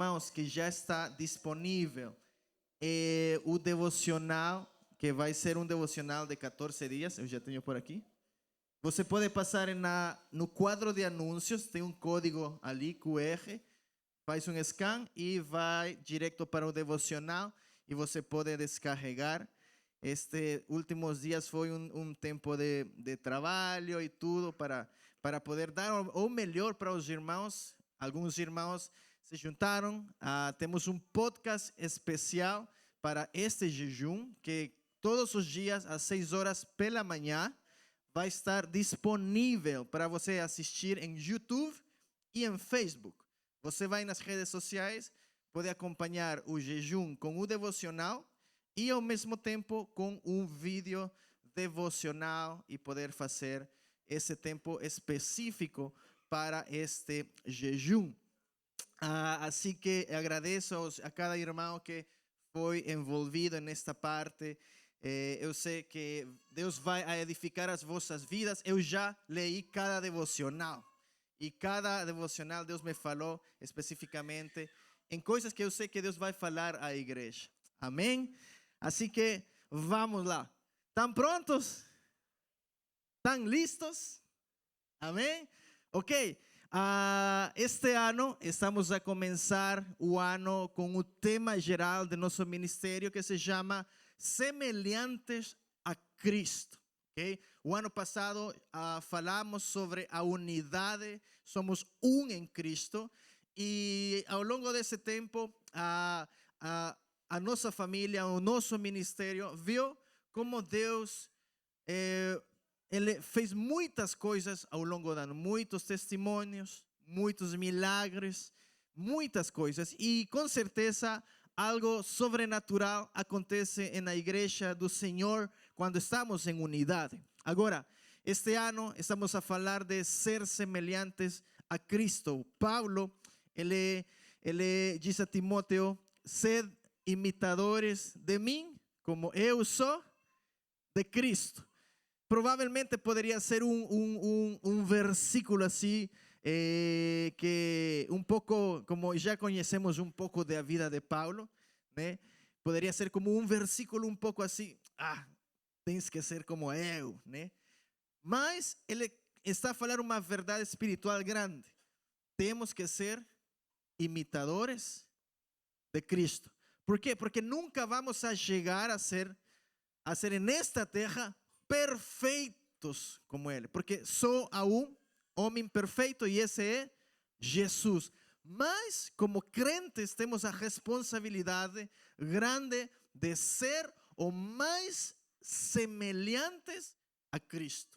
irmãos, que já está disponível o devocional, que vai ser um devocional de 14 dias, eu já tenho por aqui. Você pode passar no quadro de anúncios, tem um código ali, QR, faz um scan e vai direto para o devocional e você pode descarregar. Estes últimos dias foi um tempo de trabalho e tudo para poder dar o melhor para os irmãos. Alguns irmãos se juntaram. Temos um podcast especial para este jejum, que todos os dias, às 6 horas pela manhã, vai estar disponível para você assistir em YouTube e em Facebook. Você vai nas redes sociais, pode acompanhar o jejum com o devocional e ao mesmo tempo com um vídeo devocional e poder fazer esse tempo específico para este jejum. Assim que agradeço a cada irmão que foi envolvido nesta parte. Eu sei que Deus vai edificar as vossas vidas. Eu já leí cada devocional. E cada devocional Deus me falou especificamente em coisas que eu sei que Deus vai falar à igreja. Amém? Assim que vamos lá. ¿Estão prontos? ¿Estão listos? Amém? Ok. Este ano estamos a começar o ano com o tema geral de nosso ministério que se chama Semelhantes a Cristo. Okay? O ano passado falamos sobre a unidade, somos em Cristo, e ao longo desse tempo a nossa família, o nosso ministério viu como Deus ele fez muitas coisas ao longo do ano, muitos testemunhos, muitos milagres, muitas coisas, e com certeza algo sobrenatural acontece na igreja do Senhor quando estamos em unidade. Agora, este ano estamos a falar de ser semelhantes a Cristo. Paulo, ele diz a Timóteo: sed imitadores de mim, como eu sou de Cristo. Provavelmente poderia ser um versículo assim, que um pouco, como já conhecemos um pouco da vida de Paulo, né? Poderia ser como um versículo um pouco assim, tens que ser como eu, né? Mas ele está a falar uma verdade espiritual grande. Temos que ser imitadores de Cristo. ¿Por quê? Porque nunca vamos a chegar a ser nesta terra perfeitos como Ele, porque só há um homem perfeito e esse é Jesus. Mas como crentes temos a responsabilidade grande de ser o mais semelhantes a Cristo,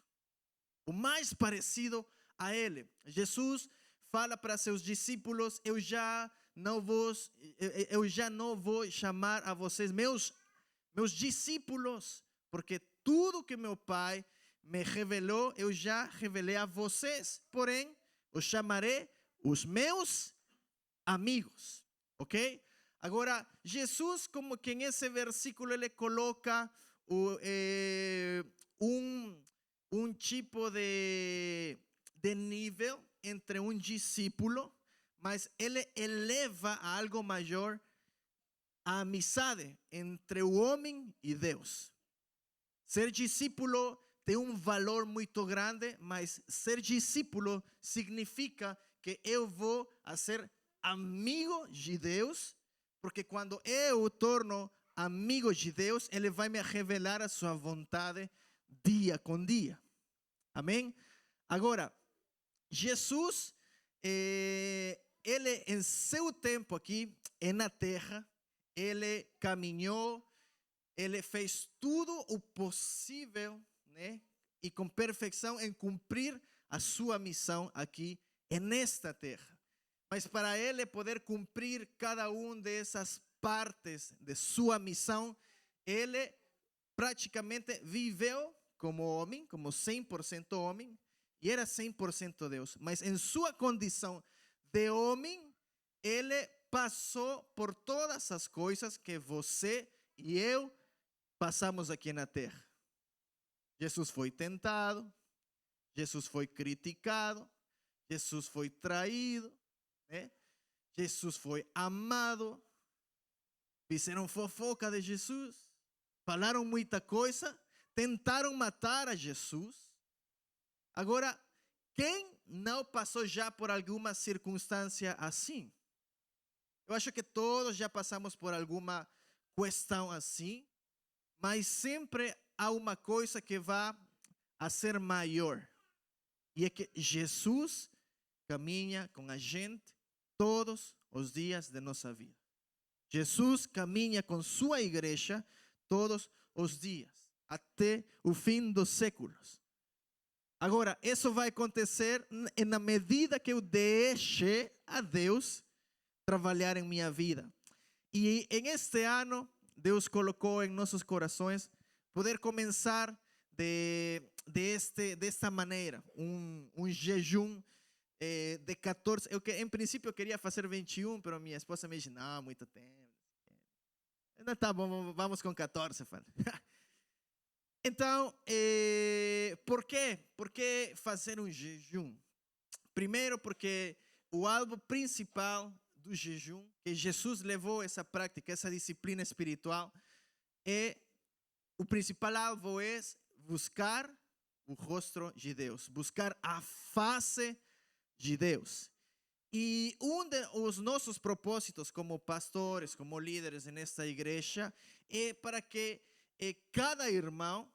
o mais parecido a Ele. Jesus fala para seus discípulos: eu já não vou chamar a vocês meus discípulos, porque tudo que meu Pai me revelou, eu já revelei a vocês. Porém, os chamarei os meus amigos. Ok? Agora, Jesus, como que nesse versículo ele coloca um tipo de nível entre um discípulo, mas ele eleva a algo maior a amizade entre o homem e Deus. Ser discípulo tem um valor muito grande, mas ser discípulo significa que eu vou a ser amigo de Deus, porque quando eu torno amigo de Deus, Ele vai me revelar a sua vontade dia com dia. Amém? Agora, Jesus, ele em seu tempo aqui na terra, ele caminhou, ele fez tudo o possível, né? E com perfeição em cumprir a sua missão aqui nesta terra. Mas para ele poder cumprir cada uma dessas partes de sua missão, ele praticamente viveu como homem, como 100% homem, e era 100% Deus. Mas em sua condição de homem, ele passou por todas as coisas que você e eu passamos aqui na terra. Jesus foi tentado, Jesus foi criticado, Jesus foi traído, né? Jesus foi amado, fizeram fofoca de Jesus, falaram muita coisa, tentaram matar a Jesus. Agora, quem não passou já por alguma circunstância assim? Eu acho que todos já passamos por alguma questão assim, mas sempre há uma coisa que vai a ser maior. E é que Jesus caminha com a gente todos os dias de nossa vida. Jesus caminha com sua igreja todos os dias, até o fim dos séculos. Agora, isso vai acontecer na medida que eu deixe a Deus trabalhar em minha vida. E em este ano, Deus colocou em nossos corações poder começar desta maneira, um jejum de 14. Em princípio, eu queria fazer 21, mas minha esposa me disse: não, muito tempo. Não, tá bom, vamos com 14. Então, por quê? Por que fazer um jejum? Primeiro, porque o alvo principal do jejum, que Jesus levou essa prática, essa disciplina espiritual, o principal alvo é buscar o rosto de Deus, buscar a face de Deus. E dos nossos propósitos como pastores, como líderes nesta igreja, é para que cada irmão,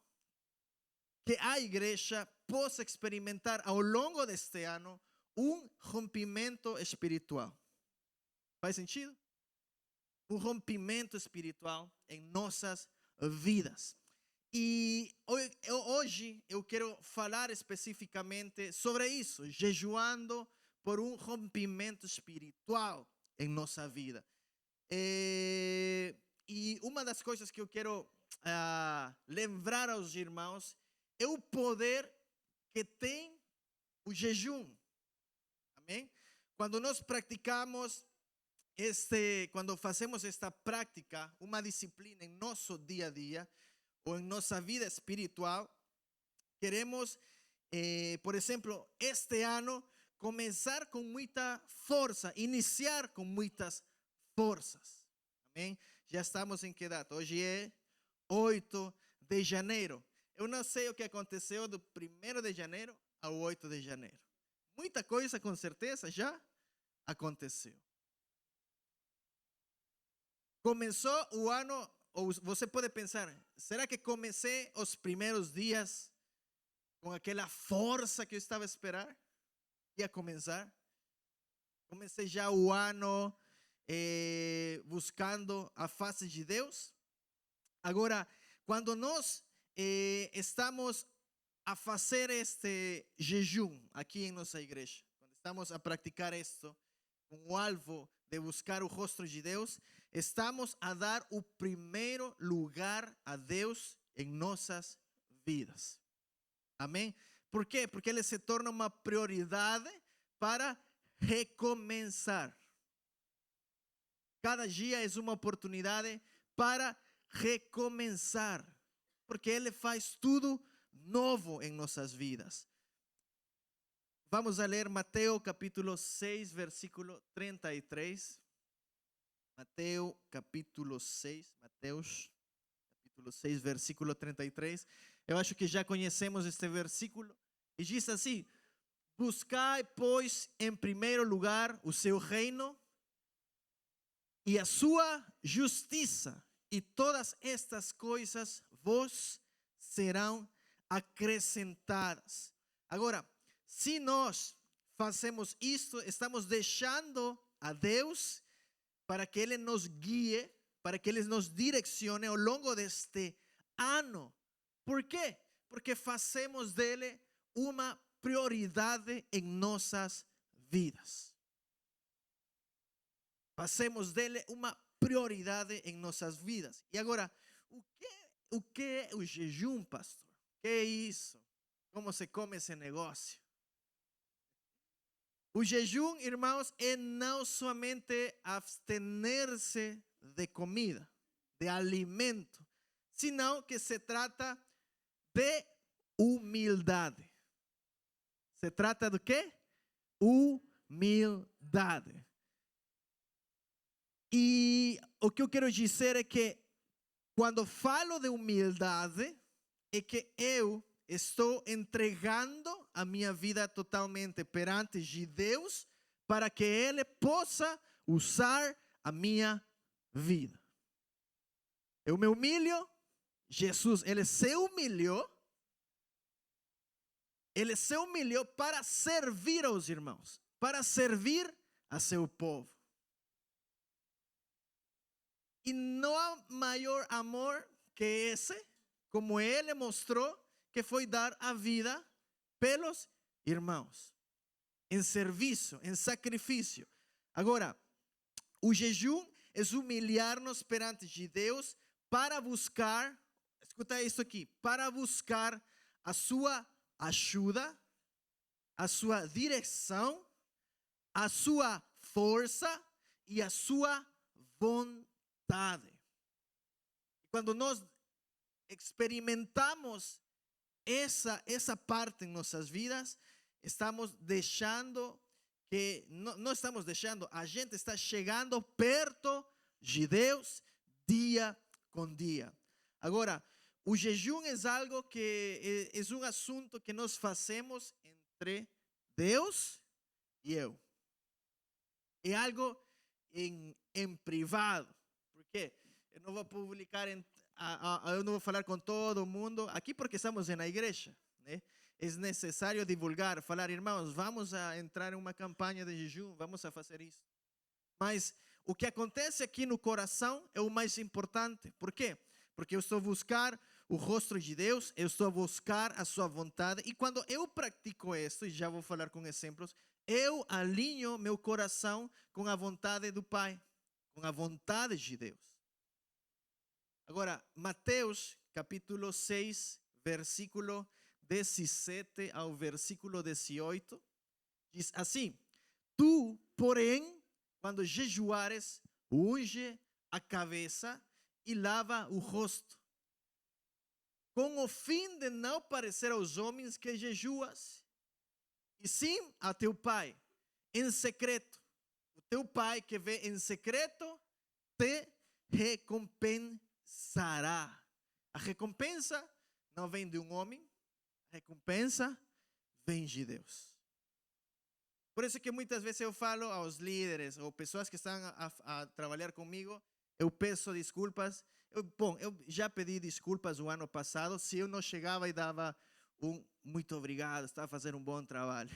que a igreja possa experimentar ao longo deste ano rompimento espiritual. Faz sentido? Rompimento espiritual em nossas vidas. E hoje eu quero falar especificamente sobre isso, jejuando por rompimento espiritual em nossa vida. E uma das coisas que eu quero lembrar aos irmãos é o poder que tem o jejum. Amém? Quando nós praticamos quando fazemos esta prática, uma disciplina em nosso dia a dia, ou em nossa vida espiritual, queremos, por exemplo, este ano, começar com muita força, iniciar com muitas forças. Amém? Já estamos em que data? Hoje é 8 de janeiro. Eu não sei o que aconteceu do 1º de janeiro ao 8 de janeiro. Muita coisa, com certeza, já aconteceu. Começou o ano, ou você pode pensar, será que comecei os primeiros dias com aquela força que eu estava a esperar? Ia começar? Comecei já o ano buscando a face de Deus? Agora, quando nós estamos a fazer este jejum aqui em nossa igreja, quando estamos a praticar isto, com o alvo de buscar o rosto de Deus, estamos a dar o primeiro lugar a Deus em nossas vidas. Amém? Por quê? Porque Ele se torna uma prioridade para recomeçar. Cada dia é uma oportunidade para recomeçar, porque Ele faz tudo novo em nossas vidas. Vamos a ler Mateus capítulo 6, versículo 33. Mateus capítulo 6, versículo 33. Eu acho que já conhecemos este versículo. E diz assim: buscai, pois, em primeiro lugar o seu reino e a sua justiça, e todas estas coisas vos serão acrescentadas. Agora, se nós fazemos isto, estamos deixando a Deus para que Ele nos guie, para que Ele nos direcione ao longo deste ano. Por quê? Porque fazemos dele uma prioridade em nossas vidas. Fazemos dele uma prioridade em nossas vidas. E agora, o que é o jejum, pastor? O que é isso? Como se come esse negócio? O jejum, irmãos, é não somente abstener-se de comida, de alimento, senão que se trata de humildade. Se trata de quê? Humildade. E o que eu quero dizer é que quando falo de humildade, é que eu estou entregando a minha vida totalmente perante de Deus para que Ele possa usar a minha vida. Eu me humilho, Jesus, Ele se humilhou para servir aos irmãos, para servir a seu povo. E não há maior amor que esse, como Ele mostrou, que foi dar a vida pelos irmãos, em serviço, em sacrifício. Agora, o jejum é humilhar-nos perante de Deus para buscar, escuta isso aqui, para buscar a sua ajuda, a sua direção, a sua força e a sua vontade. Quando nós experimentamos essa parte em nossas vidas, estamos deixando que, não estamos deixando, a gente está chegando perto de Deus dia com dia. Agora, o jejum é algo que é um assunto que nós fazemos entre Deus e eu. É algo em privado. Por quê? Eu não vou publicar, eu não vou falar com todo mundo aqui porque estamos na igreja, né? É necessário divulgar, falar, irmãos, vamos a entrar em uma campanha de jejum, vamos a fazer isso. Mas o que acontece aqui no coração é o mais importante. Por quê? Porque eu estou a buscar o rosto de Deus, eu estou a buscar a sua vontade. E quando eu pratico isso, e já vou falar com exemplos, eu alinho meu coração com a vontade do Pai, com a vontade de Deus. Agora, Mateus capítulo 6, versículo 17 ao versículo 18, diz assim: Tu, porém, quando jejuares, unge a cabeça e lava o rosto, com o fim de não parecer aos homens que jejuas, e sim a teu Pai, em secreto. O teu Pai que vê em secreto te recompensará. A recompensa não vem de um homem, a recompensa vem de Deus. Por isso que muitas vezes eu falo aos líderes ou pessoas que estão a trabalhar comigo, eu peço desculpas. Eu já pedi desculpas o ano passado se eu não chegava e dava muito obrigado, está a fazer um bom trabalho.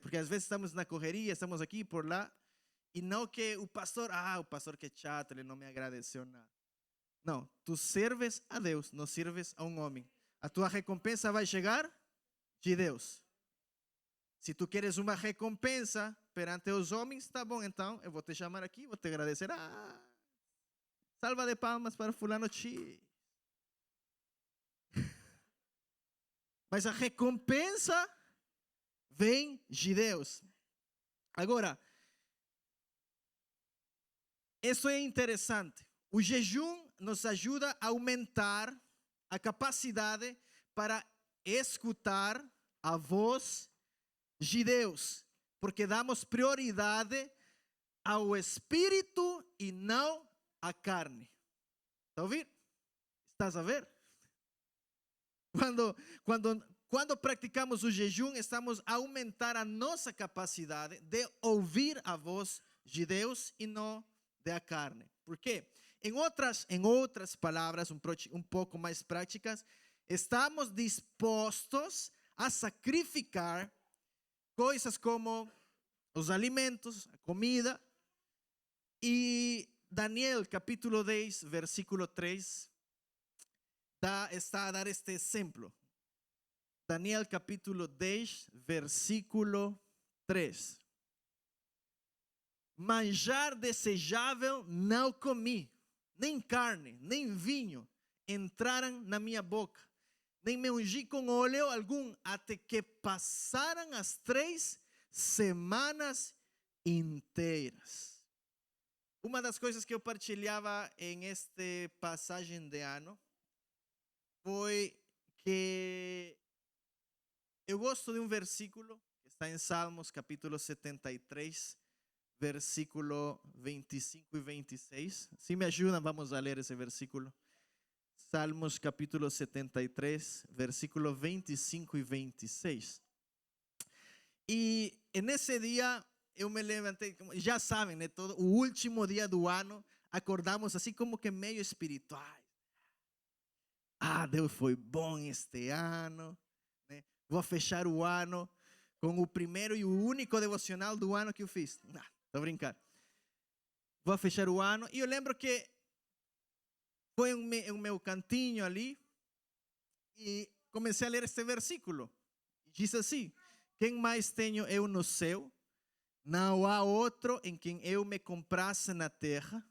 Porque às vezes estamos na correria, estamos aqui por lá, e não que o pastor que é chato, ele não me agradeceu nada. Não, tu serves a Deus, não serves a um homem. A tua recompensa vai chegar de Deus. Se tu queres uma recompensa perante os homens, tá bom, então eu vou te chamar aqui, vou te agradecer. Salva de palmas para fulano X. Mas a recompensa vem de Deus. Agora, isso é interessante. O jejum nos ajuda a aumentar a capacidade para escutar a voz de Deus, porque damos prioridade ao Espírito e não à carne. Está a ouvir? Estás a ver? Quando praticamos o jejum, estamos a aumentar a nossa capacidade de ouvir a voz de Deus e não da carne. Por quê? Em outras palavras, um pouco mais práticas, estamos dispostos a sacrificar coisas como os alimentos, a comida. E Daniel capítulo 10, versículo 3, está a dar este exemplo. Daniel capítulo 10, versículo 3. Manjar desejável não comi, nem carne, nem vinho entraram na minha boca, nem me ungi com óleo algum, até que passaram as 3 semanas inteiras. Uma das coisas que eu partilhava em esta passagem de ano foi que eu gosto de um versículo que está em Salmos capítulo 73, versículo 25 e 26. Se me ajudam, vamos a ler esse versículo. Salmos capítulo 73, versículo 25 e 26. E nesse dia eu me levantei, já sabem, né, todo o último dia do ano, acordamos assim como que meio espirituais. Deus foi bom este ano, né? Vou fechar o ano com o primeiro e o único devocional do ano que eu fiz. Não, tô brincando. Vou fechar o ano e eu lembro que foi em meu cantinho ali e comecei a ler este versículo. Diz assim: quem mais tenho eu no céu? Não há outro em quem eu me comprasse na terra.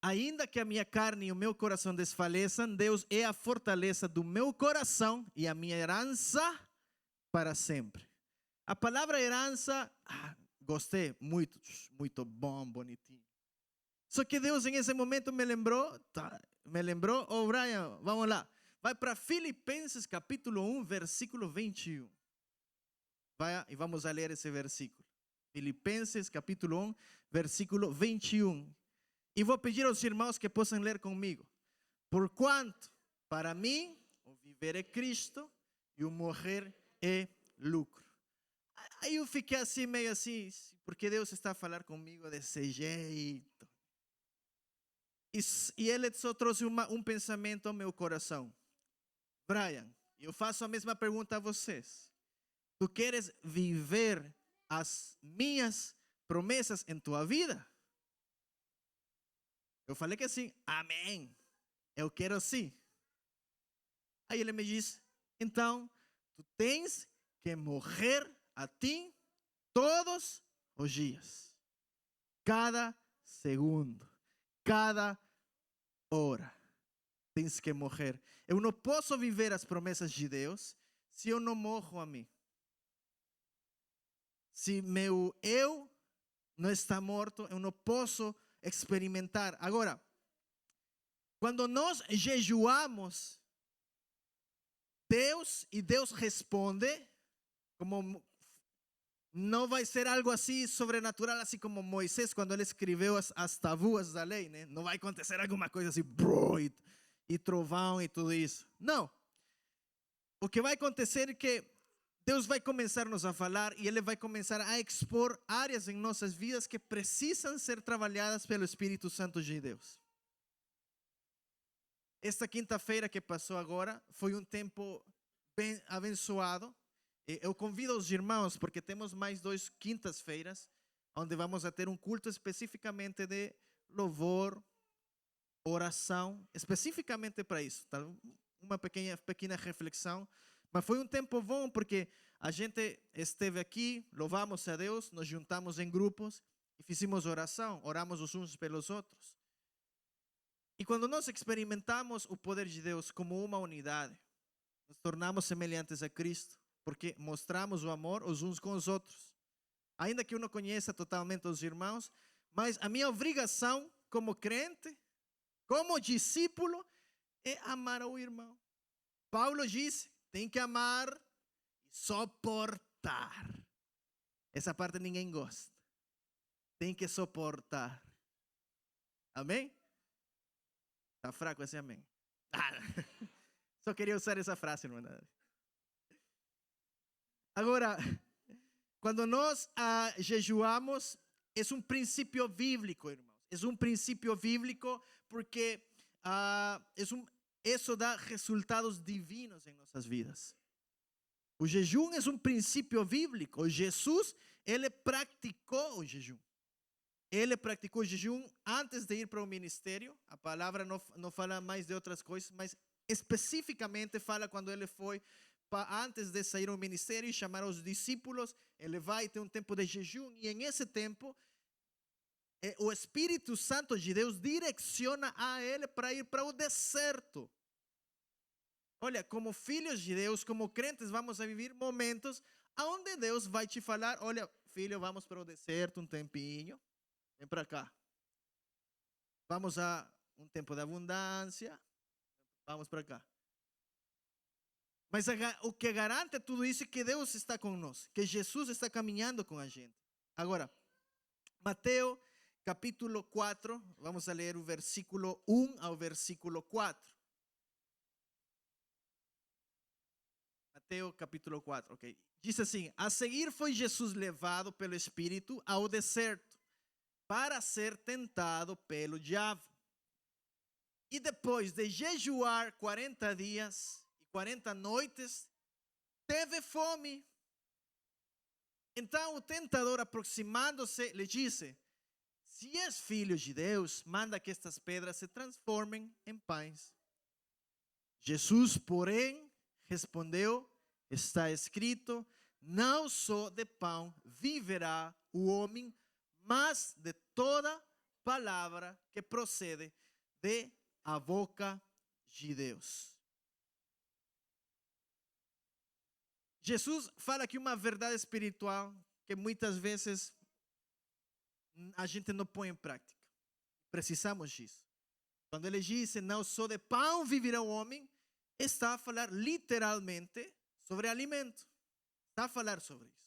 Ainda que a minha carne e o meu coração desfaleçam, Deus é a fortaleza do meu coração e a minha herança para sempre. A palavra herança, gostei, muito, muito bom, bonitinho. Só que Deus em esse momento me lembrou, Brian, vamos lá. Vai para Filipenses capítulo 1, versículo 21. Vai e vamos a ler esse versículo. Filipenses capítulo 1, versículo 21. E vou pedir aos irmãos que possam ler comigo. Porquanto, para mim, o viver é Cristo e o morrer é lucro. Aí eu fiquei assim, meio assim, porque Deus está a falar comigo desse jeito. E Ele só trouxe pensamento ao meu coração. Brian, eu faço a mesma pergunta a vocês. Tu queres viver as minhas promessas em tua vida? Eu falei que sim. Amém. Eu quero sim. Aí ele me diz: então, tu tens que morrer a ti todos os dias. Cada segundo. Cada hora. Tens que morrer. Eu não posso viver as promessas de Deus se eu não morro a mim. Se meu eu não está morto, eu não posso experimentar. Agora, quando nós jejuamos, Deus responde, como não vai ser algo assim sobrenatural, assim como Moisés quando ele escreveu as tabuas da lei, né? Não vai acontecer alguma coisa assim, e trovão e tudo isso. Não. O que vai acontecer é que Deus vai começar-nos a falar e Ele vai começar a expor áreas em nossas vidas que precisam ser trabalhadas pelo Espírito Santo de Deus. Esta quinta-feira que passou agora foi um tempo bem abençoado. Eu convido os irmãos, porque temos mais 2 quintas-feiras, onde vamos a ter um culto especificamente de louvor, oração, especificamente para isso. Tá? Uma pequena reflexão. Mas foi um tempo bom porque a gente esteve aqui, louvamos a Deus, nos juntamos em grupos e fizemos oração, oramos os uns pelos outros. E quando nós experimentamos o poder de Deus como uma unidade, nos tornamos semelhantes a Cristo, porque mostramos o amor os uns com os outros. Ainda que eu não conheça totalmente os irmãos, mas a minha obrigação como crente, como discípulo, é amar o irmão. Paulo disse: tem que amar e suportar. Essa parte ninguém gosta. Tem que suportar. Amém? Está fraco esse amém? Só queria usar essa frase, irmã. Agora, quando nós jejuamos, é um princípio bíblico, irmãos. É um princípio bíblico porque isso dá resultados divinos em nossas vidas. O jejum é um princípio bíblico. Jesus, ele praticou o jejum. Ele praticou o jejum antes de ir para o ministério. A palavra não fala mais de outras coisas, mas especificamente fala quando ele foi antes de sair ao ministério e chamar os discípulos. Ele vai ter um tempo de jejum e em esse tempo o Espírito Santo de Deus direciona a ele para ir para o deserto. Olha, como filhos de Deus, como crentes, vamos a viver momentos onde Deus vai te falar: olha, filho, vamos para o deserto um tempinho, vem para cá. Vamos a um tempo de abundância, vamos para cá. Mas o que garante tudo isso é que Deus está conosco, que Jesus está caminhando com a gente. Agora, Mateus capítulo 4, vamos a ler o versículo 1 ao versículo 4. Mateus capítulo 4, ok. Diz assim: a seguir foi Jesus levado pelo Espírito ao deserto para ser tentado pelo diabo. E depois de jejuar 40 dias e 40 noites, teve fome. Então o tentador, aproximando-se, lhe disse: se és filho de Deus, manda que estas pedras se transformem em pães. Jesus, porém, respondeu: está escrito, não só de pão viverá o homem, mas de toda palavra que procede da boca de Deus. Jesus fala aqui uma verdade espiritual que muitas vezes a gente não põe em prática. Precisamos disso. Quando ele diz, não só de pão viverá o homem, está a falar literalmente sobre alimento. Está a falar sobre isso.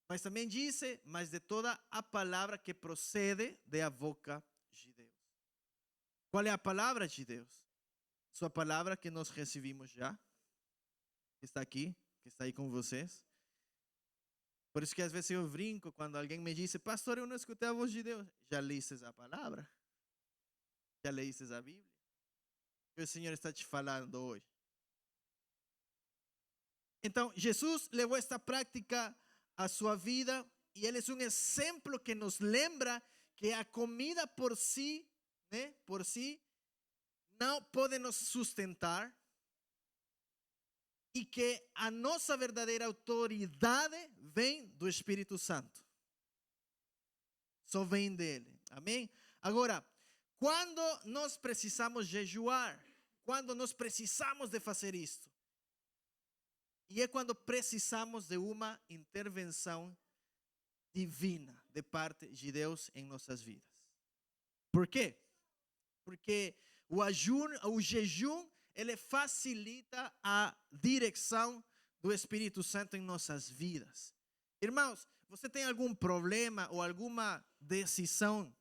Mas também diz, mas de toda a palavra que procede da boca de Deus. Qual é a palavra de Deus? Sua palavra que nós recebimos já, que está aqui, que está aí com vocês. Por isso que às vezes eu brinco quando alguém me diz, pastor, eu não escutei a voz de Deus. Já listes a palavra? Já leíste a Bíblia? O que o Senhor está te falando hoje? Então, Jesus levou esta prática à sua vida e ele é um exemplo que nos lembra que a comida por si, né, por si, não pode nos sustentar e que a nossa verdadeira autoridade vem do Espírito Santo. Só vem dele. Amém? Agora, quando nós precisamos jejuar, quando nós precisamos de fazer isto, e é quando precisamos de uma intervenção divina de parte de Deus em nossas vidas. Por quê? Porque o jejum, ele facilita a direção do Espírito Santo em nossas vidas. Irmãos, você tem algum problema ou alguma decisão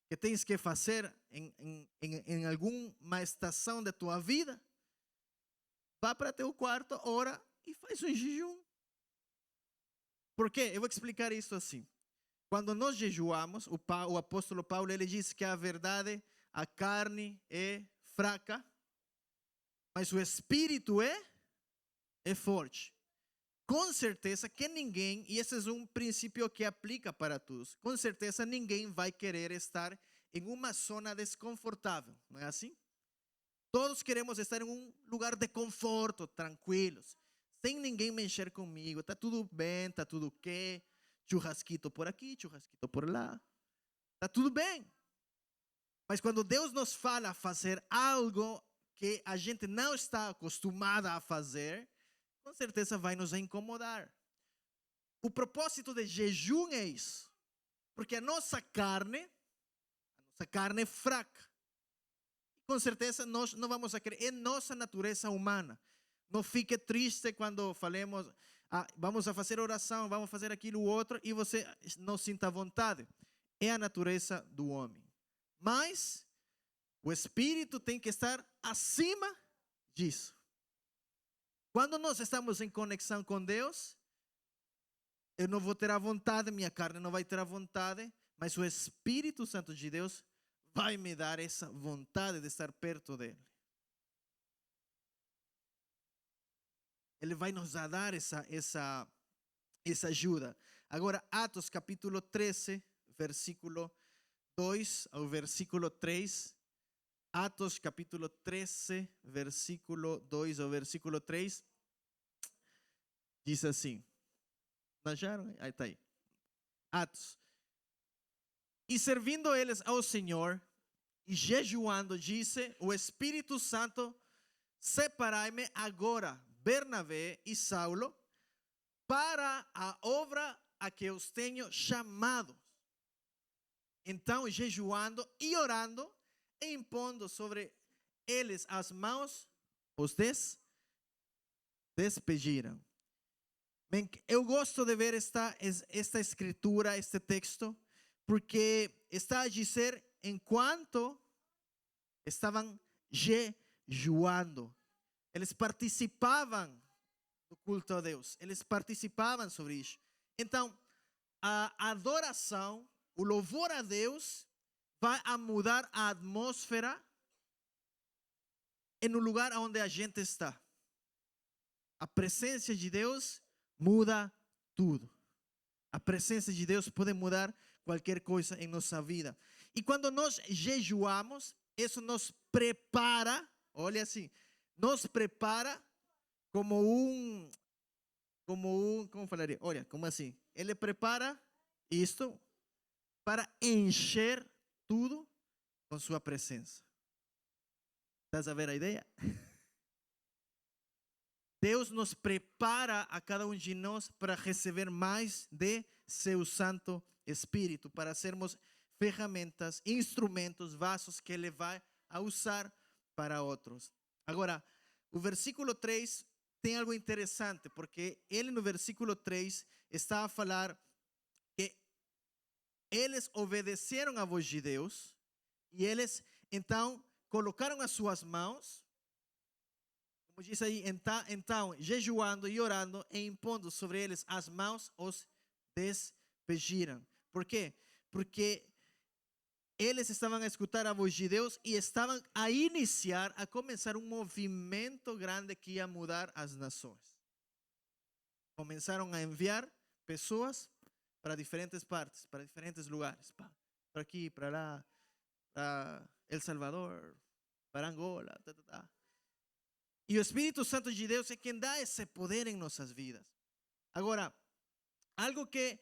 que tens que fazer em alguma estação da tua vida? Vá para teu quarto, ora e faz um jejum. Por quê? Eu vou te explicar isso assim. Quando nós jejuamos, o apóstolo Paulo, ele diz que a verdade, a carne é fraca, mas o espírito é forte. Com certeza que ninguém, e esse é um princípio que aplica para todos, com certeza ninguém vai querer estar em uma zona desconfortável, não é assim? Todos queremos estar em um lugar de conforto, tranquilos, sem ninguém mexer comigo, está tudo bem, está tudo ok, churrasquito por aqui, churrasquito por lá, está tudo bem. Mas quando Deus nos fala fazer algo que a gente não está acostumada a fazer, com certeza vai nos incomodar. O propósito de jejum é isso, porque a nossa carne é fraca. Com certeza nós não vamos a querer, é nossa natureza humana. Não fique triste quando falemos, vamos a fazer oração, vamos fazer aquilo outro e você não sinta vontade. É a natureza do homem. Mas o espírito tem que estar acima disso. Quando nós estamos em conexão com Deus, eu não vou ter a vontade, minha carne não vai ter a vontade, mas o Espírito Santo de Deus vai me dar essa vontade de estar perto dele. Ele vai nos dar essa ajuda. Agora, Atos capítulo 13, versículo 2 ao versículo 3. Atos capítulo 13, versículo 2 ao versículo 3. Diz assim. Acharam? Aí está aí. Atos. E servindo eles ao Senhor e jejuando, disse o Espírito Santo: separai-me agora, Bernabé e Saulo, para a obra a que os tenho chamados. Então, jejuando e orando, e impondo sobre eles as mãos, os despediram. Eu gosto de ver esta escritura, este texto, porque está a dizer enquanto estavam jejuando. Eles participavam do culto a Deus. Eles participavam sobre isso. Então, a adoração, o louvor a Deus vai a mudar a atmosfera no lugar onde a gente está. A presença de Deus muda tudo. A presença de Deus pode mudar qualquer coisa em nossa vida. E quando nós jejuamos, isso nos prepara, olha assim, nos prepara como como falaria? Olha, como assim? Ele prepara isto para encher tudo com sua presença. Estás a ver a ideia? Deus nos prepara a cada um de nós para receber mais de seu Santo Espírito, para sermos ferramentas, instrumentos, vasos que Ele vai a usar para outros. Agora, o versículo 3 tem algo interessante, porque ele no versículo 3 está a falar que eles obedeceram a voz de Deus e eles então colocaram as suas mãos, como diz aí, então jejuando e orando e impondo sobre eles as mãos, os despediram. Por quê? Porque eles estavam a escutar a voz de Deus e estavam a iniciar, a começar um movimento grande que ia mudar as nações. Começaram a enviar pessoas para diferentes partes, para diferentes lugares, para aqui, para lá, para El Salvador, para Angola, E o Espírito Santo de Deus é quem dá esse poder em nossas vidas. Agora, algo que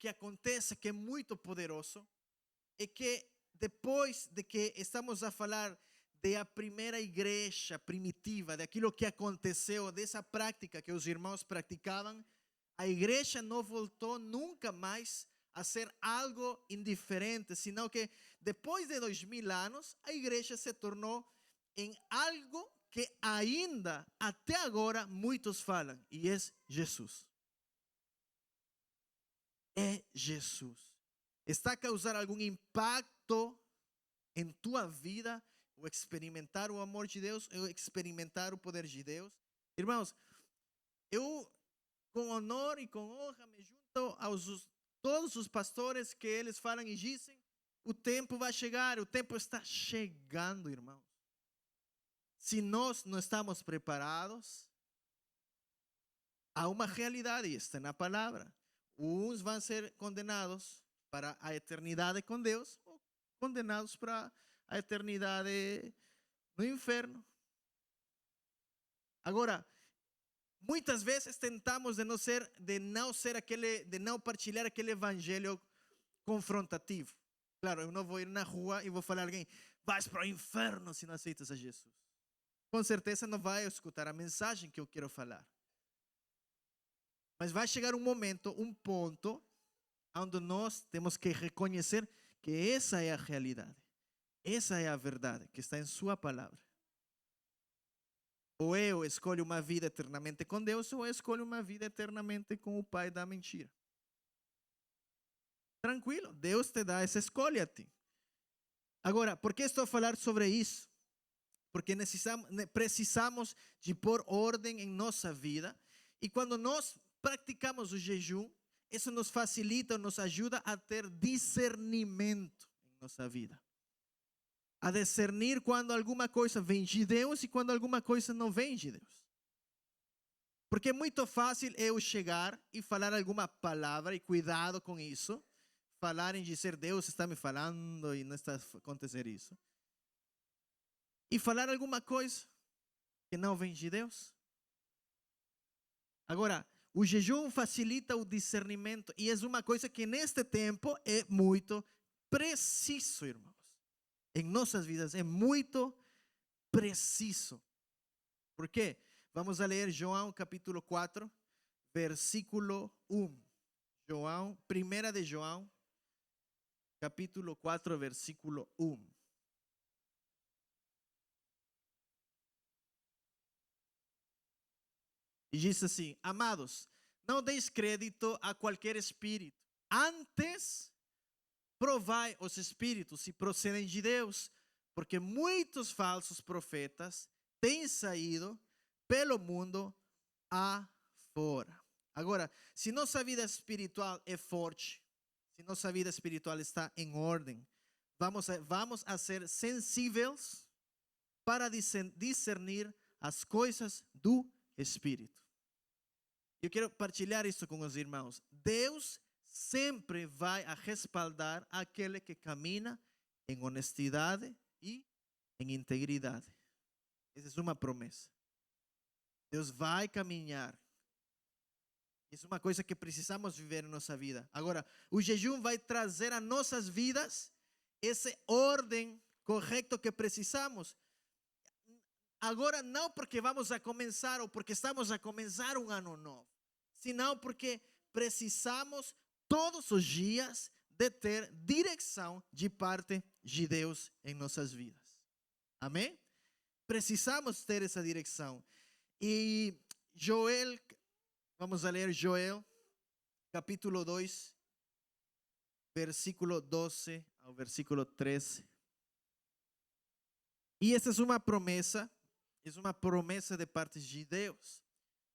acontece, que é muito poderoso, é que depois de que estamos a falar da primeira igreja primitiva, daquilo que aconteceu, dessa prática que os irmãos praticavam, a igreja não voltou nunca mais a ser algo indiferente, senão que depois de 2000 anos, a igreja se tornou em algo que ainda, até agora, muitos falam, e é Jesus. É Jesus. Está a causar algum impacto em tua vida, ou experimentar o amor de Deus, ou experimentar o poder de Deus? Irmãos, eu com honor e com honra me junto aos todos os pastores que eles falam e dizem: o tempo vai chegar, o tempo está chegando, irmãos. Se nós não estamos preparados, há uma realidade, está na palavra. Uns vão ser condenados para a eternidade com Deus, ou condenados para a eternidade no inferno. Agora, muitas vezes tentamos de não partilhar aquele evangelho confrontativo. Claro, eu não vou ir na rua e vou falar a alguém: vais para o inferno se não aceitas a Jesus. Com certeza não vai escutar a mensagem que eu quero falar. Mas vai chegar um momento, um ponto, onde nós temos que reconhecer que essa é a realidade. Essa é a verdade que está em sua palavra. Ou eu escolho uma vida eternamente com Deus, ou eu escolho uma vida eternamente com o pai da mentira. Tranquilo, Deus te dá essa escolha a ti. Agora, por que estou a falar sobre isso? Porque precisamos de pôr ordem em nossa vida. E quando nós praticamos o jejum, isso nos facilita, nos ajuda a ter discernimento em nossa vida. A discernir quando alguma coisa vem de Deus e quando alguma coisa não vem de Deus. Porque é muito fácil eu chegar e falar alguma palavra, e cuidado com isso, falar em dizer: Deus está me falando e não está a acontecer isso. E falar alguma coisa que não vem de Deus. Agora, o jejum facilita o discernimento e é uma coisa que neste tempo é muito preciso, irmãos. Em nossas vidas é muito preciso. Por quê? Vamos a ler João capítulo 4, versículo 1. João, 1 de João, capítulo 4, versículo 1. E diz assim: amados, não deis crédito a qualquer espírito. Antes, provai os espíritos se procedem de Deus, porque muitos falsos profetas têm saído pelo mundo afora. Agora, se nossa vida espiritual é forte, se nossa vida espiritual está em ordem, vamos a ser sensíveis para discernir as coisas do Espírito. Eu quero partilhar isso com os irmãos. Deus sempre vai a respaldar aquele que camina em honestidade e em integridade. Essa é uma promessa. Deus vai caminhar. Isso é uma coisa que precisamos viver em nossa vida. Agora, o jejum vai trazer a nossas vidas essa ordem correta que precisamos. Agora, não porque vamos a começar ou porque estamos a começar um ano novo, senão porque precisamos todos os dias de ter direção de parte de Deus em nossas vidas. Amém? Precisamos ter essa direção. E Joel, vamos a ler Joel, capítulo 2, versículo 12 ao versículo 13. E essa é uma promessa de parte de Deus,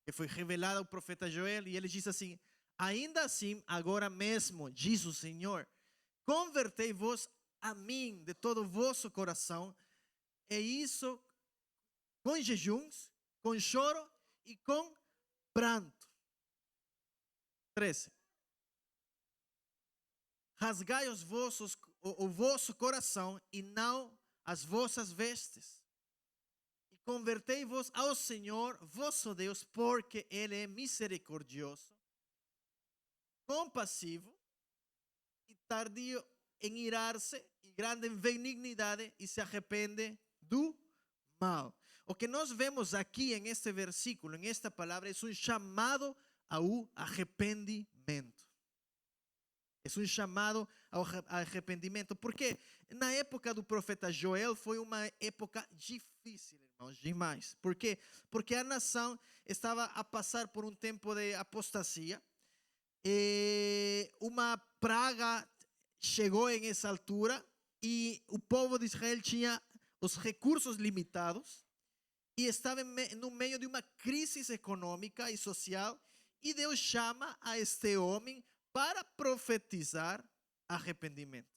que foi revelada ao profeta Joel, e ele diz assim: ainda assim, agora mesmo, diz o Senhor, convertei-vos a mim de todo o vosso coração, e isso com jejuns, com choro e com pranto. 13. Rasgai o vosso coração e não as vossas vestes. E convertei-vos ao Senhor, vosso Deus, porque Ele é misericordioso, compassivo e tardio em irar-se e grande em benignidade e se arrepende do mal. O que nós vemos aqui em este versículo, em esta palavra, é um chamado ao arrependimento. É um chamado ao arrependimento. Porque na época do profeta Joel foi uma época difícil, irmãos, demais. Por quê? Porque a nação estava a passar por um tempo de apostasia. E uma praga chegou em essa altura e o povo de Israel tinha os recursos limitados e estava no meio de uma crise econômica e social, e Deus chama a este homem para profetizar arrependimento.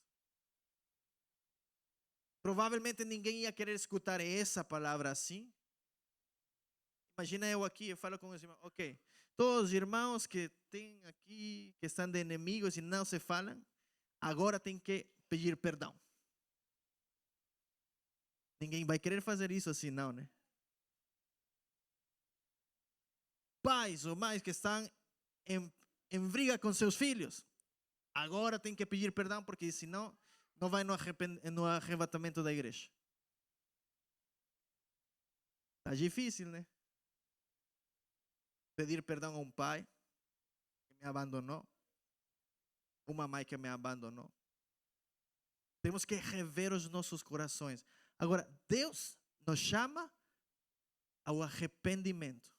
Provavelmente ninguém ia querer escutar essa palavra assim. Imagina eu aqui, eu falo com os irmãos, ok, todos os irmãos que tem aqui, que estão de inimigos e não se falam, agora tem que pedir perdão. Ninguém vai querer fazer isso assim, não, né? Pais ou mães que estão em briga com seus filhos, agora tem que pedir perdão, porque senão não vai no arrebatamento da igreja. Está difícil, né? Pedir perdão a um pai que me abandonou, uma mãe que me abandonou. Temos que rever os nossos corações. Agora, Deus nos chama ao arrependimento.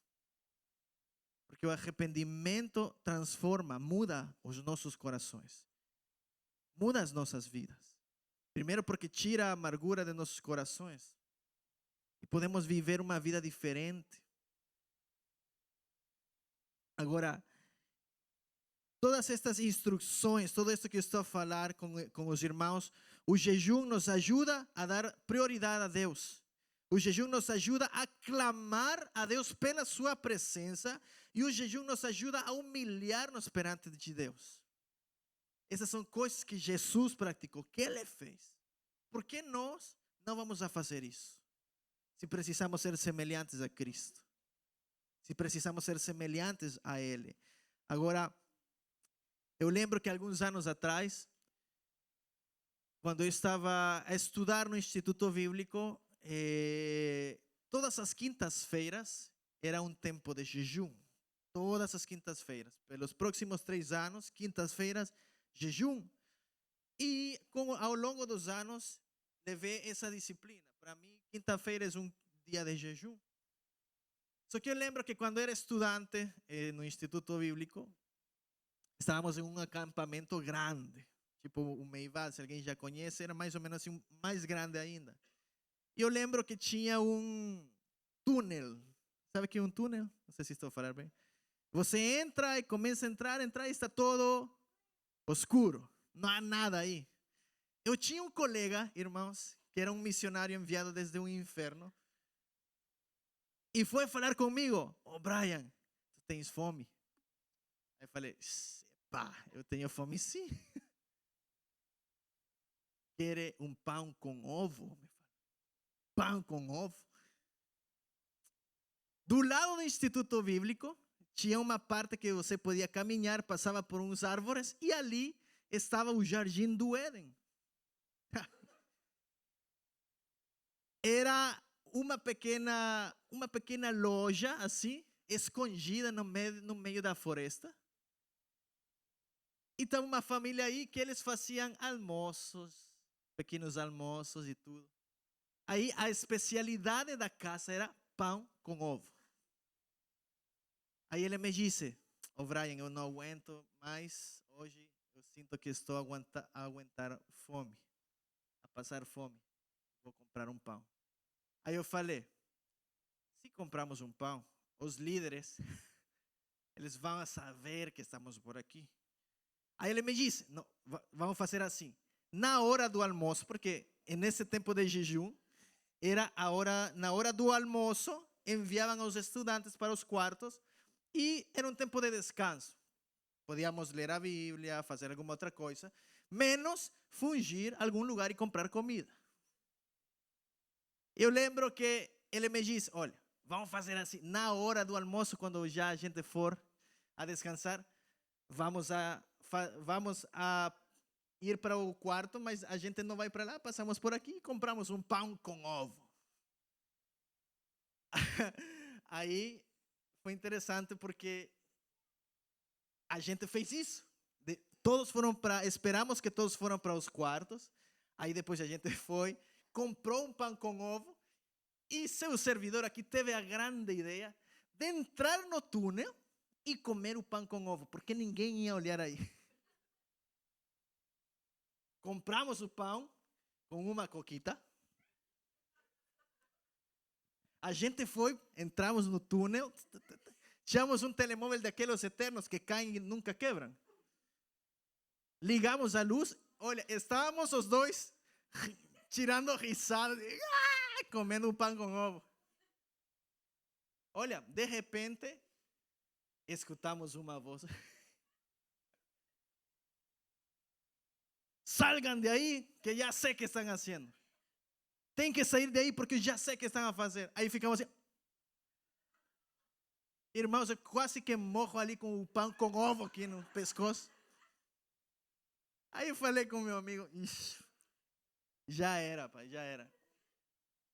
Porque o arrependimento transforma, muda os nossos corações. Muda as nossas vidas. Primeiro porque tira a amargura de nossos corações. E podemos viver uma vida diferente. Agora, todas estas instruções, tudo isso que eu estou a falar com os irmãos, o jejum nos ajuda a dar prioridade a Deus. O jejum nos ajuda a clamar a Deus pela sua presença, e o jejum nos ajuda a humilhar-nos perante de Deus. Essas são coisas que Jesus praticou, que Ele fez. Por que nós não vamos a fazer isso? Se precisamos ser semelhantes a Cristo. Se precisamos ser semelhantes a Ele. Agora, eu lembro que alguns anos atrás, quando eu estava a estudar no Instituto Bíblico, todas as quintas-feiras era um tempo de jejum. Todas as quintas-feiras. Pelos próximos 3 anos, quintas-feiras, jejum. E ao longo dos anos, levei essa disciplina. Para mim, quinta-feira é um dia de jejum. Só que eu lembro que quando era estudante no Instituto Bíblico, estávamos em um acampamento grande, tipo o Meivá, se alguém já conhece, era mais ou menos assim, mais grande ainda. E eu lembro que tinha um túnel. Sabe o que é um túnel? Não sei se estou a falar bem. Você entra e começa a entrar e está todo escuro. Não há nada aí. Eu tinha um colega, irmãos, que era um missionário enviado desde o inferno. E foi falar comigo: "Ô Brian, tu tens fome?" Aí eu falei: "Pá, eu tenho fome sim." "Quer um pão com ovo?" Me fala. Pão com ovo? Do lado do Instituto Bíblico, tinha uma parte que você podia caminhar, passava por uns árvores, e ali estava o Jardim do Éden. Era uma pequena loja, assim, escondida no meio da floresta. E estava uma família aí que eles faziam almoços, pequenos almoços e tudo. Aí a especialidade da casa era pão com ovo. Aí ele me disse: "Ô Brian, eu não aguento mais hoje, eu sinto que estou a aguentar fome, a passar fome, vou comprar um pão." Aí eu falei: "Se compramos um pão, os líderes, eles vão saber que estamos por aqui." Aí ele me disse: "Não, vamos fazer assim, na hora do almoço, porque nesse tempo de jejum, era na hora do almoço, enviavam os estudantes para os quartos e era um tempo de descanso. Podíamos ler a Bíblia, fazer alguma outra coisa, menos fugir a algum lugar e comprar comida." Eu lembro que ele me disse: "Olha, vamos fazer assim, na hora do almoço, quando já a gente for a descansar, vamos a ir para o quarto, mas a gente não vai para lá, passamos por aqui e compramos um pão com ovo." Aí foi interessante porque a gente fez isso. Todos foram para, esperamos que todos foram para os quartos. Aí depois a gente foi, comprou um pão com ovo e seu servidor aqui teve a grande ideia de entrar no túnel e comer o pão com ovo, porque ninguém ia olhar aí. Compramos o pão com uma coquita. A gente foi, entramos no túnel, tiramos um telemóvel daqueles eternos que caem e nunca quebram. Ligamos a luz, olha, estávamos os dois tirando risada, comendo um pão com ovo. Olha, de repente, escutamos uma voz: "Salgan de aí, que já sei o que estão fazendo. Tem que sair de aí porque já sei o que estão a fazer." Aí ficamos assim. Irmãos, eu quase que morro ali com o pão com ovo aqui no pescoço. Aí eu falei com meu amigo: "Já era, pai, já era."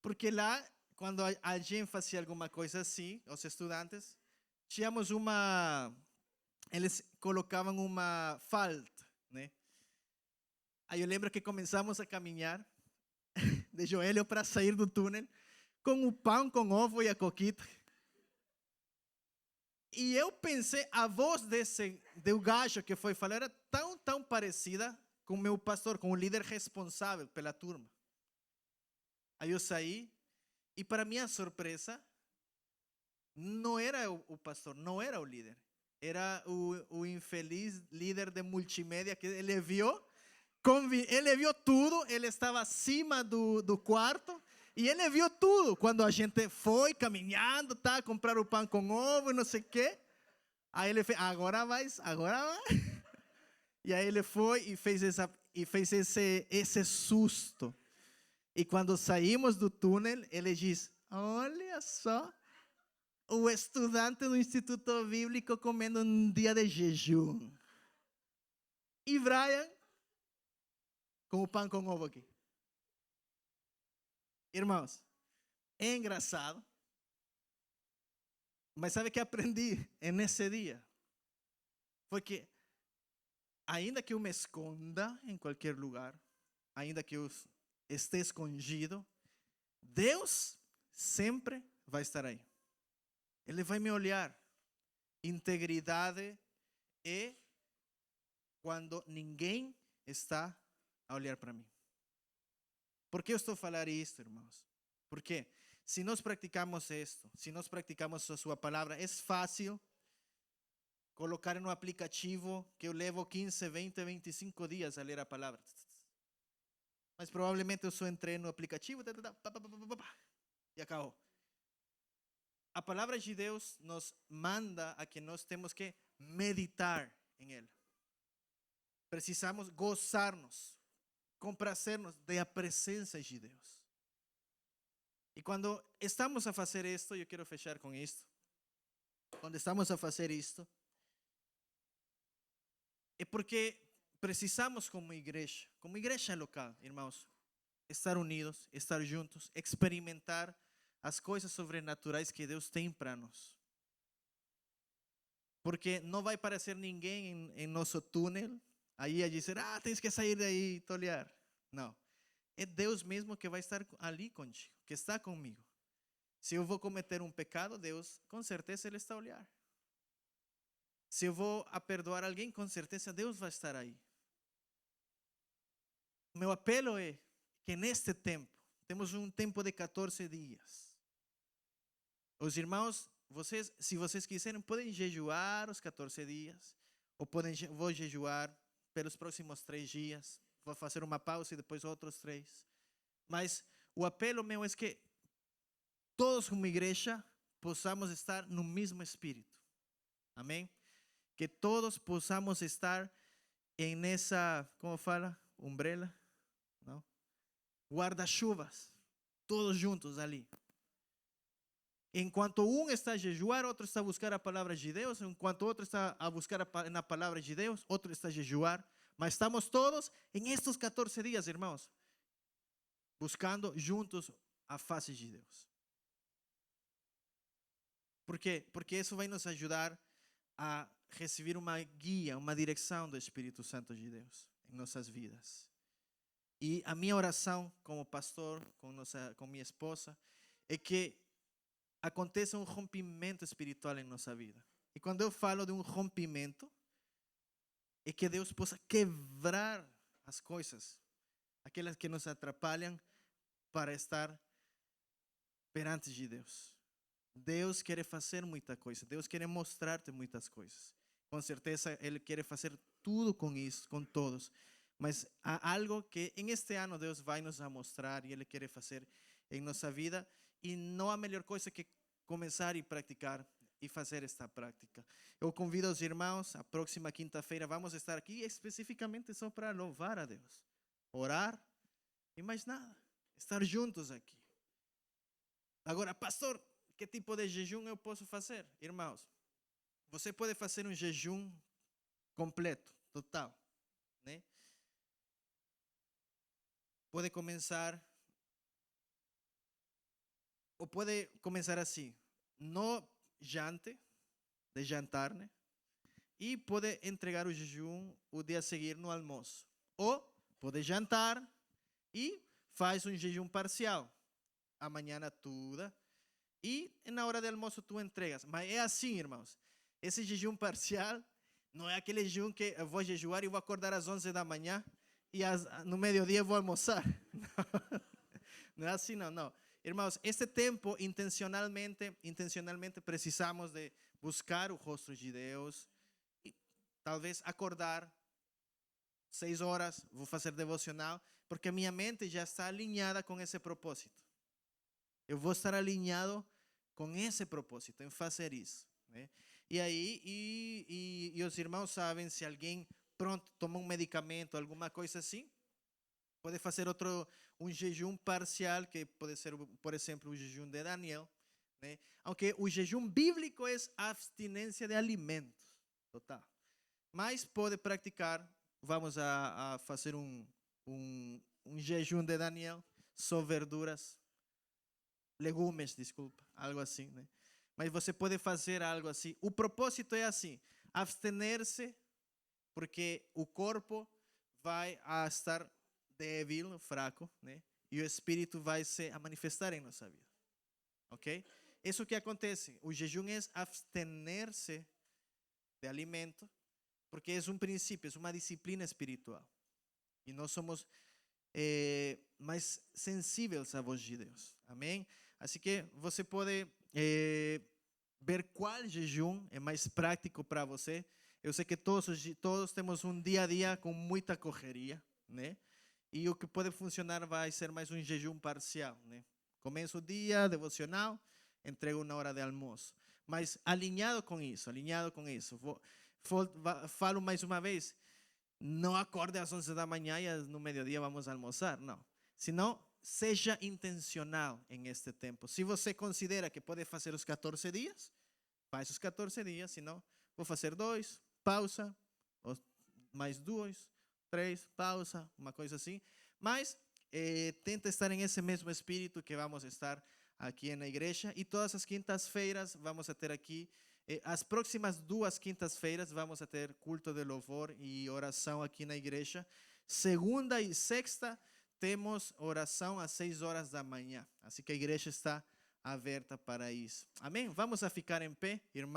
Porque lá, quando a gente fazia alguma coisa assim, os estudantes, tínhamos eles colocavam uma falta, né? Aí eu lembro que começamos a caminhar de joelho para sair do túnel com o pão com ovo e a coquita. E eu pensei, a voz do gajo que foi falar era tão parecida com o meu pastor, com o líder responsável pela turma. Aí eu saí e, para minha surpresa, não era o pastor, não era o líder. Era o infeliz líder de multimédia que ele viu tudo, ele estava acima do quarto e ele viu tudo. Quando a gente foi caminhando, tá, comprar o pão com ovo e não sei o quê. Aí ele fez: "Agora vai, agora vai." E aí ele foi e fez esse susto. E quando saímos do túnel, ele diz: "Olha só, o estudante do Instituto Bíblico comendo um dia de jejum." E Brian com o pão com ovo aqui. Irmãos, é engraçado, mas sabe o que aprendi nesse dia? Foi que, ainda que eu me esconda em qualquer lugar, ainda que eu esteja escondido, Deus sempre vai estar aí. Ele vai me olhar. Integridade é quando ninguém está a olhar para mim. Por que eu estou a falar isto, irmãos? Porque se nós praticamos isto, se nós praticamos a sua palavra, é fácil colocar no aplicativo que eu levo 15, 20, 25 dias a ler a palavra. Mas provavelmente eu só entrei no aplicativo e acabou. A palavra de Deus nos manda a que nós temos que meditar em ela. Precisamos gozar-nos, comprazer-nos da presença de Deus. E quando estamos a fazer isto, eu quero fechar com isto. Quando estamos a fazer isto, é porque precisamos como igreja local, irmãos, estar unidos, estar juntos, experimentar as coisas sobrenaturais que Deus tem para nós. Porque não vai aparecer ninguém em nosso túnel, aí a dizer, tens que sair daí e tolear. Não. É Deus mesmo que vai estar ali contigo, que está comigo. Se eu vou cometer um pecado, Deus, com certeza Ele está a olhar. Se eu vou a perdoar alguém, com certeza Deus vai estar aí. Meu apelo é que neste tempo, temos um tempo de 14 dias. Os irmãos, se vocês quiserem, podem jejuar os 14 dias, ou vou jejuar pelos próximos 3 dias, vou fazer uma pausa e depois outros 3. Mas o apelo meu é que todos como igreja possamos estar no mesmo espírito. Amém? Que todos possamos estar nessa, como fala? Umbrella? Não? Guarda-chuvas. Todos juntos ali. Enquanto um está a jejuar, outro está a buscar a palavra de Deus. Enquanto outro está a buscar na palavra de Deus, outro está a jejuar. Mas estamos todos em estes 14 dias, irmãos, buscando juntos a face de Deus. Por quê? Porque isso vai nos ajudar a receber uma guia, uma direção do Espírito Santo de Deus em nossas vidas. E a minha oração como pastor, com minha esposa, é que aconteça um rompimento espiritual em nossa vida. E quando eu falo de um rompimento, é que Deus possa quebrar as coisas, aquelas que nos atrapalham para estar perante de Deus. Deus quer fazer muita coisa. Deus quer mostrar-te muitas coisas. Com certeza Ele quer fazer tudo com isso, com todos. Mas há algo que em este ano Deus vai nos mostrar e Ele quer fazer em nossa vida. E não há melhor coisa que começar e praticar e fazer esta prática. Eu convido os irmãos, a próxima quinta-feira vamos estar aqui especificamente só para louvar a Deus. Orar e mais nada. Estar juntos aqui. Agora, pastor, que tipo de jejum eu posso fazer? Irmãos, você pode fazer um jejum completo, total, né? Pode começar, ou pode começar assim, no jante, de jantar, né? E pode entregar o jejum o dia a seguir no almoço. Ou pode jantar e faz um jejum parcial, amanhã toda. E na hora do almoço tu entregas. Mas é assim, irmãos. Esse jejum parcial não é aquele jejum que eu vou jejuar e vou acordar às 11 da manhã e no meio-dia vou almoçar. Não é assim, não. Irmãos, este tempo intencionalmente precisamos de buscar o rosto de Deus e talvez acordar 6 horas, vou fazer devocional, porque minha mente já está alinhada com esse propósito. Eu vou estar alinhado com esse propósito, em fazer isso, né? E aí, e os irmãos sabem, se alguém pronto toma um medicamento, alguma coisa assim, pode fazer um jejum parcial, que pode ser, por exemplo, o jejum de Daniel, né? Aunque o jejum bíblico é abstinência de alimentos, total. Mas pode praticar, vamos a fazer um jejum de Daniel, só verduras, legumes, desculpa, algo assim, né? Mas você pode fazer algo assim. O propósito é assim, abster-se, porque o corpo vai a estar débil, fraco, né? E o Espírito vai se manifestar em nossa vida, ok? Isso que acontece. O jejum é abster-se de alimento, porque é um princípio, é uma disciplina espiritual. E nós somos mais sensíveis à voz de Deus. Amém? Assim que você pode ver qual jejum é mais prático para você. Eu sei que todos temos um dia a dia com muita correria, né? E o que pode funcionar vai ser mais um jejum parcial, né? Começa o dia, devocional, entrego uma hora de almoço. Mas alinhado com isso. Falo mais uma vez, não acorde às 11 da manhã e no meio-dia vamos almoçar, não. Senão, seja intencional em este tempo. Se você considera que pode fazer os 14 dias, faz os 14 dias, senão vou fazer 2, pausa, mais 2, 3, pausa, uma coisa assim. Mas tenta estar em esse mesmo espírito que vamos estar aqui na igreja. E todas as quintas-feiras vamos a ter aqui, as próximas 2 quintas-feiras vamos a ter culto de louvor e oração aqui na igreja. Segunda e sexta temos oração às 6 horas da manhã. Assim que a igreja está aberta para isso. Amém? Vamos a ficar em pé, irmãos.